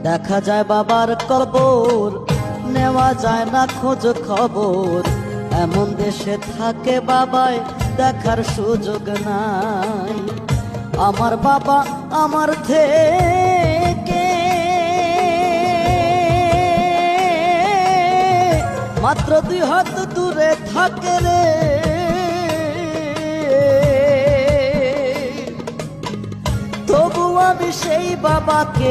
দেখা যায় বাবার কবর, নেওয়া যায় না খোঁজ খবর। এমন দেশে থাকে বাবায় দেখার সুযোগ নাই। আমার বাবা আমার থেকে মাত্র 2 হাত দূরে থাকে রে। তবু আমি সেই বাবাকে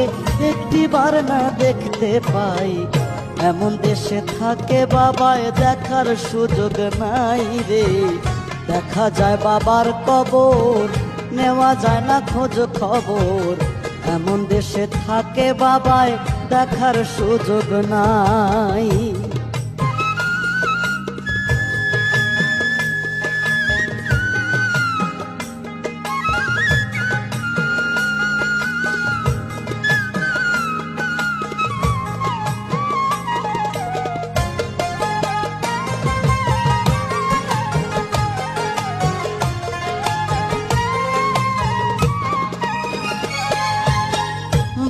একটিবার না দেখতে পাই। এমন দেশে থাকে বাবায় দেখার সুযোগ নাই রে। দেখা যায় বাবার কবর, নেওয়া যায় না খোঁজ খবর। এমন দেশে থাকে বাবায় দেখার সুযোগ নাই।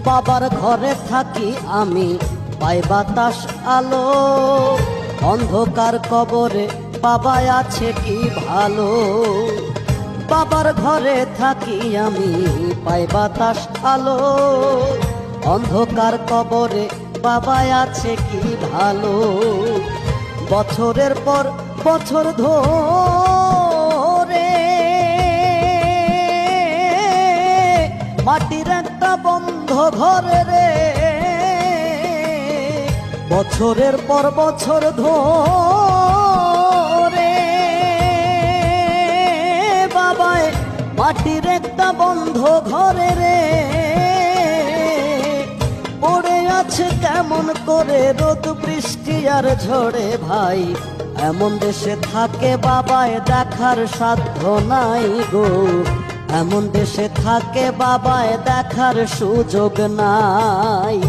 বাবার ঘরে থাকি আমি, পাই বাতাস আলো। অন্ধকার কবরে বাবা আছে কি ভালো। বাবার ঘরে থাকি আমি, পাই বাতাস আলো। অন্ধকার কবরে বাবা আছে কি ভালো। বছরের পর বছর ধরে মাটির একটা বন্ধ ঘরে রে। বছরের পর বছর ধরে বাবায় মাটির একটা বন্ধ ঘরে রে পড়ে আছে কেমন করে রোদ বৃষ্টি আর ঝড়ে ভাই। এমন দেশে থাকে বাবায় দেখার সাধ্য নাই গো। এমন দেশে থাকে বাবায় দেখার সুযোগ নাই।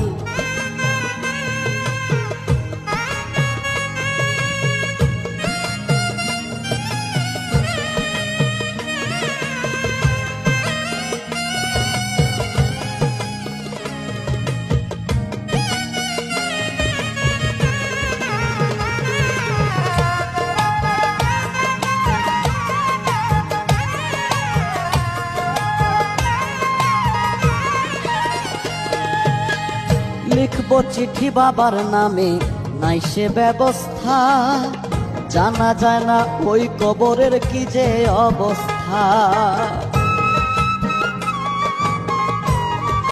লিখবো চিঠি বাবার নামে, নাই সে ব্যবস্থা। জানা যায় না ওই কবরের কি যে অবস্থা।